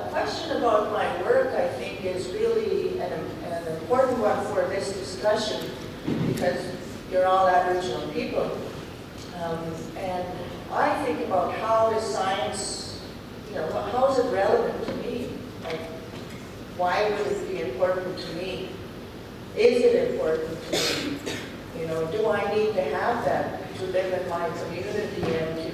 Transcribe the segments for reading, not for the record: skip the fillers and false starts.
the question about my work, I think, is really an important one for this discussion because you're all Aboriginal people. And I think about how is science, how is it relevant to me? Like, why would it be important to me? Is it important to me? Do I need to have that to live in my community and to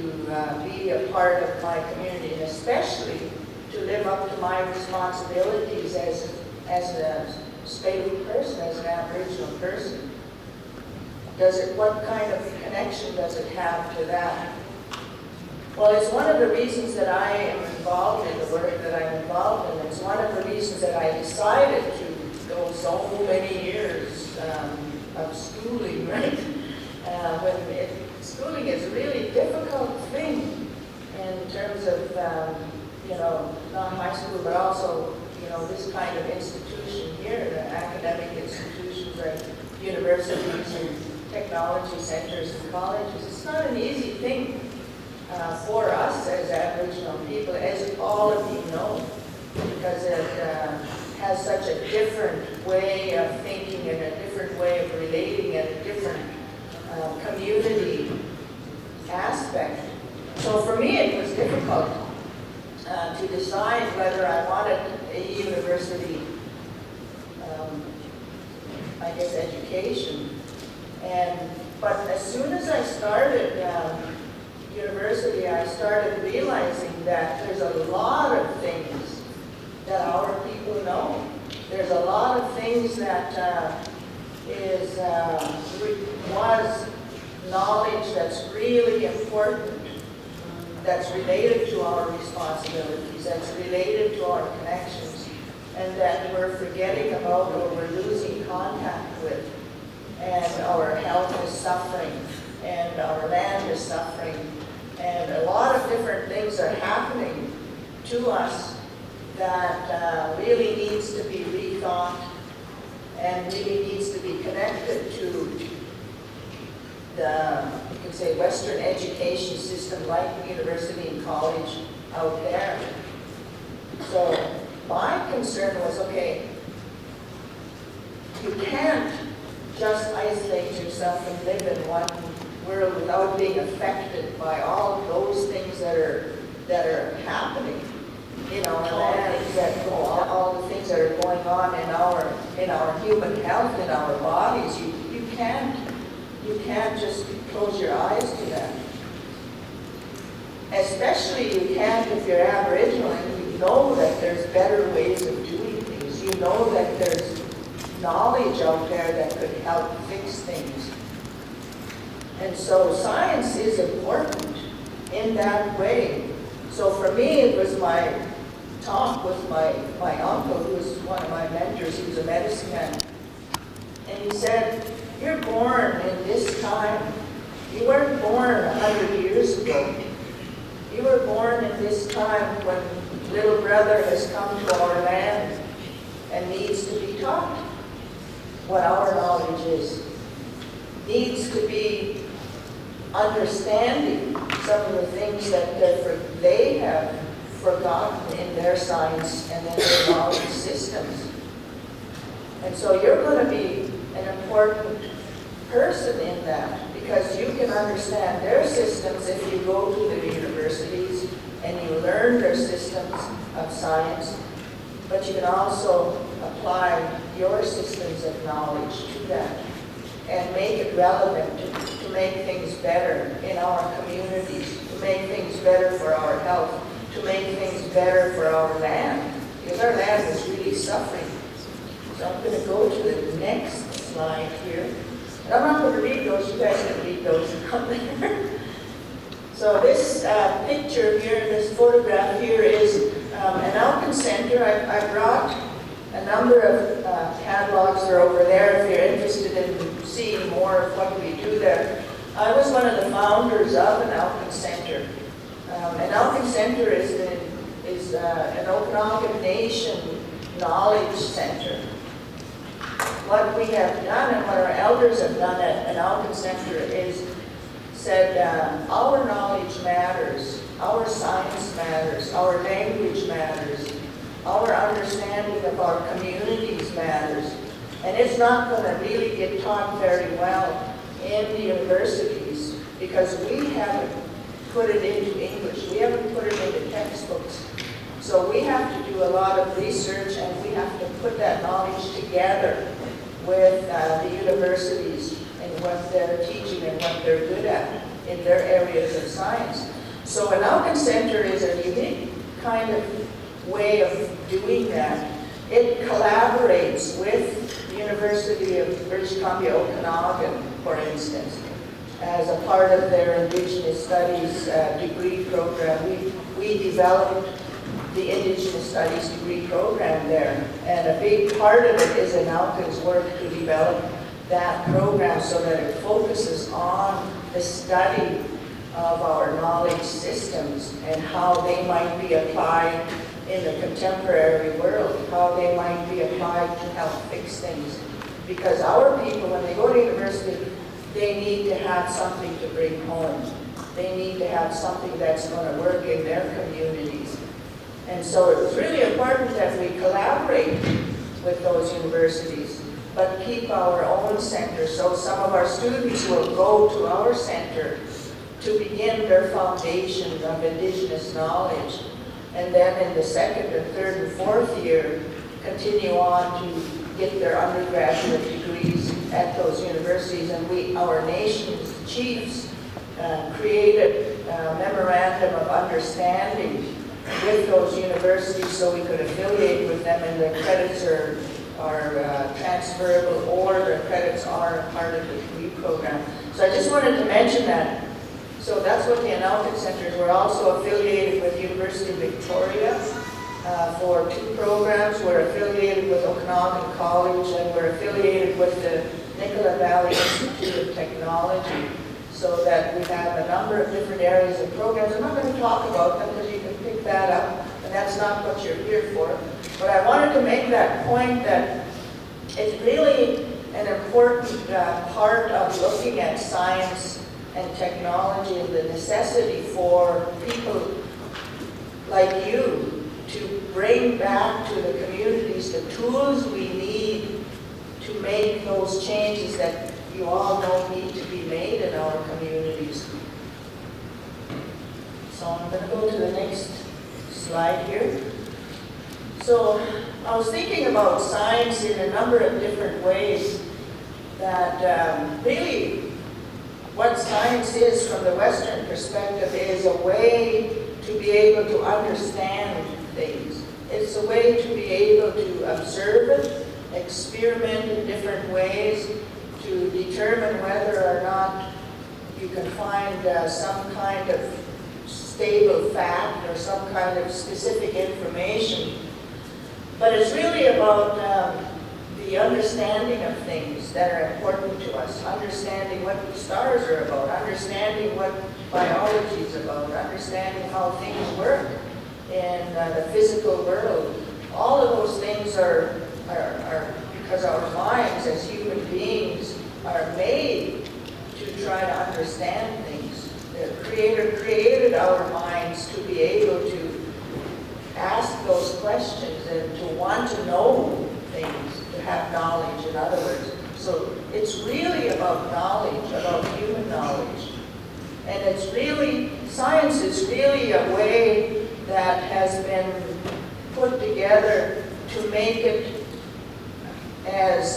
be a part of my community, and especially to live up to my responsibilities as a Spelu person, as an Aboriginal person? What kind of connection does it have to that? Well, it's one of the reasons that I am involved in the work that I'm involved in. It's one of the reasons that I decided to go so many years of schooling, right? Schooling is a really difficult thing in terms of, not high school, but also, this kind of institution here, the academic institutions like universities and technology centers and colleges. It's not an easy thing for us as Aboriginal people, as all of you know, because it has such a different way of thinking and a different way of relating and a different community aspect. So for me it was difficult to decide whether I wanted a university, education. But as soon as I started university, I started realizing that there's a lot of things that our people know. There's a lot of things that was knowledge that's really important, that's related to our responsibilities, that's related to our connections, and that we're forgetting about or we're losing contact with. And our health is suffering, and our land is suffering, and a lot of different things are happening to us that really needs to be rethought and really needs to be connected to the, you could say, Western education system like university and college out there. So my concern was, okay, you can't just isolate yourself and live in one world without being affected by all of those things that are happening, all the things that are going on in our human health, in our bodies. You can't just close your eyes to that. Especially you can't if you're Aboriginal and you know that there's better ways of doing things. You know that there's knowledge out there that could help fix things. And so science is important in that way. So for me, it was my talk with my uncle, who was one of my mentors. He was a medicine man. And he said, you're born in this time. You weren't born 100 years ago. You were born in this time when little brother has come to our land and needs to be taught what our knowledge is, needs to be understanding some of the things that they have forgotten in their science and in their knowledge systems. And so you're going to be an important person in that, because you can understand their systems if you go to the universities and you learn their systems of science, but you can also apply your systems of knowledge to that and make it relevant to make things better in our communities, to make things better for our health, to make things better for our land, because our land is really suffering. So I'm going to go to the next slide here. And I'm not going to read those, you guys can read those up there. So this picture here, this photograph here is an Alkin Center. I brought a number of catalogs that are over there if you're interested in seeing more of what we do there. I was one of the founders of an Alkin Center. An Alkin Center is an Okanagan Nation knowledge center. What we have done and what our elders have done at an Alkin Center is said our knowledge matters, our science matters, our language matters, understanding of our communities matters. And it's not going to really get taught very well in the universities because we haven't put it into English. We haven't put it into textbooks. So we have to do a lot of research, and we have to put that knowledge together with the universities and what they're teaching and what they're good at in their areas of science. So an Alkin Center is a unique kind of way of doing that. It collaborates with the University of British Columbia, Okanagan, for instance, as a part of their Indigenous Studies degree program. We developed the Indigenous Studies degree program there, and a big part of it is in Alkin's work to develop that program so that it focuses on the study of our knowledge systems and how they might be applied in the contemporary world, how they might be applied to help fix things. Because our people, when they go to university, they need to have something to bring home. They need to have something that's going to work in their communities. And so it was really important that we collaborate with those universities, but keep our own center. So some of our students will go to our center to begin their foundation of Indigenous knowledge. And then in the second and third and fourth year, continue on to get their undergraduate degrees at those universities. And our nation's chiefs created a memorandum of understanding with those universities so we could affiliate with them, and their credits are transferable, or their credits are part of the degree program. So I just wanted to mention that. So that's what the Alkin Center is. We're also affiliated with University of Victoria for 2 programs. We're affiliated with Okanagan College, and we're affiliated with the Nicola Valley Institute of Technology, so that we have a number of different areas of programs. I'm not going to talk about them because you can pick that up, and that's not what you're here for. But I wanted to make that point that it's really an important part of looking at science and technology, and the necessity for people like you to bring back to the communities the tools we need to make those changes that you all know need to be made in our communities. So I'm going to go to the next slide here. So I was thinking about science in a number of different ways, that really what science is from the Western perspective is a way to be able to understand things. It's a way to be able to observe it, experiment in different ways, to determine whether or not you can find some kind of stable fact or some kind of specific information. But it's really about the understanding of things that are important to us, understanding what the stars are about, understanding what biology is about, understanding how things work in the physical world. All of those things are because our minds as human beings are made to try to understand things. The Creator created our minds to be able to ask those questions and to want to know things, to have knowledge, in other words. So it's really about knowledge, about human knowledge. And it's really, science is really a way that has been put together to make it as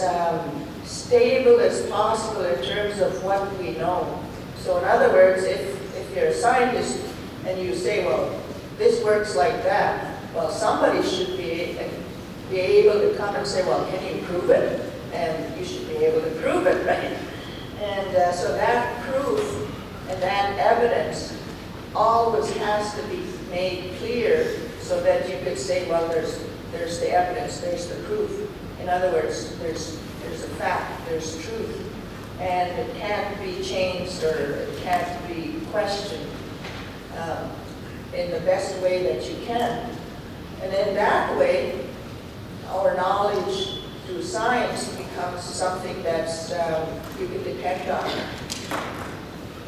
stable as possible in terms of what we know. So in other words, if you're a scientist and you say, well, this works like that, well, somebody should be able to come and say, well, can you prove it? And you should be able to prove it, right? And so that proof and that evidence always has to be made clear so that you could say, well, there's the evidence, there's the proof. In other words, there's a fact, there's truth, and it can't be changed or it can't be questioned in the best way that you can. And in that way, our knowledge through science becomes something that's you can depend on.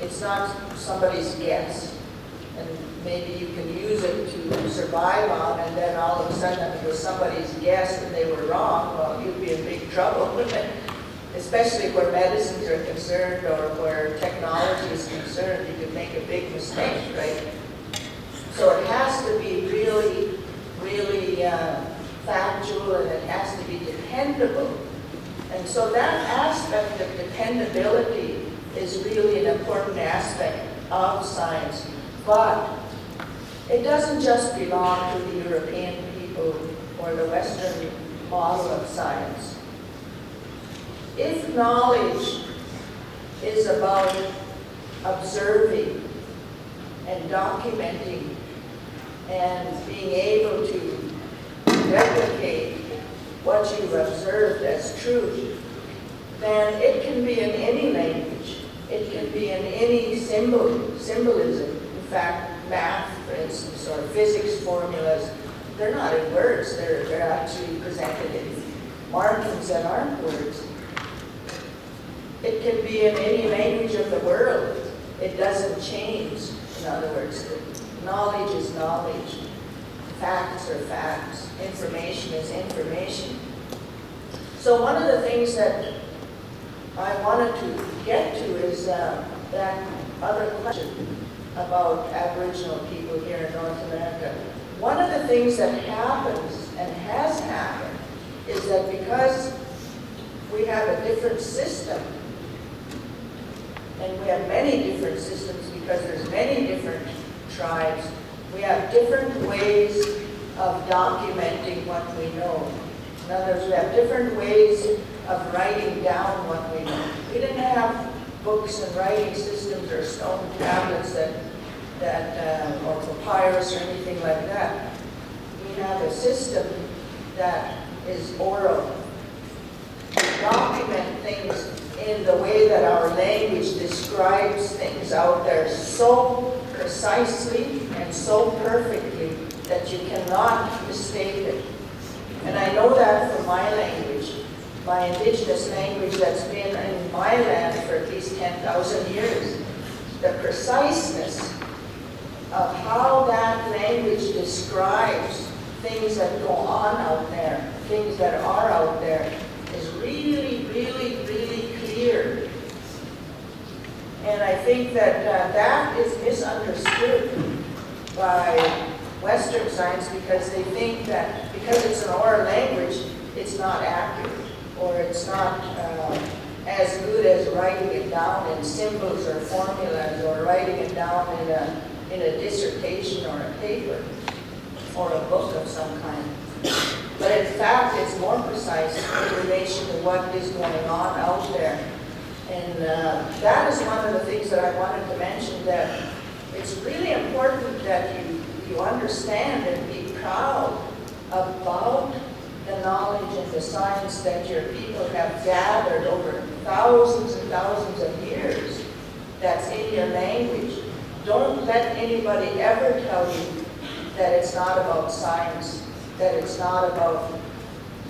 It's not somebody's guess, and maybe you can use it to survive on, and then all of a sudden, if somebody's guess and they were wrong, well, you'd be in big trouble. Especially where medicines are concerned or where technology is concerned, you could make a big mistake, right? So it has to be really, really factual, and it has to be dependable. And so that aspect of dependability is really an important aspect of science. But it doesn't just belong to the European people or the Western model of science. If knowledge is about observing and documenting and being able to replicate what you've observed as truth, then it can be in any language. It can be in any symbolism. In fact, math, for instance, or physics formulas, they're not in words. They're actually presented in markings that aren't words. It can be in any language of the world. It doesn't change. In other words, knowledge is knowledge. Facts are facts. Information is information. So one of the things that I wanted to get to is that other question about Aboriginal people here in North America. One of the things that happens and has happened is that because we have a different system, and we have many different systems because there's many different tribes, we have different ways of documenting what we know. In other words, we have different ways of writing down what we know. We didn't have books and writing systems or stone tablets or papyrus or anything like that. We have a system that is oral. We document things in the way that our language describes things out there so precisely and so perfectly that you cannot mistake it. And I know that from my language, my indigenous language that's been in my land for at least 10,000 years. The preciseness of how that language describes things that go on out there, things that are out there, is really, really, really clear. And I think that that is misunderstood by Western science because they think that because it's an oral language, it's not accurate, or it's not as good as writing it down in symbols or formulas, or writing it down in a dissertation or a paper or a book of some kind. But in fact, it's more precise in relation to what is going on out there. And that is one of the things that I wanted to mention, that it's really important that you understand and be proud about the knowledge and the science that your people have gathered over thousands and thousands of years that's in your language. Don't let anybody ever tell you that it's not about science, that it's not about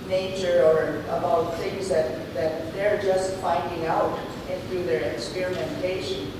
nature or about things that they're just finding out through their experimentation.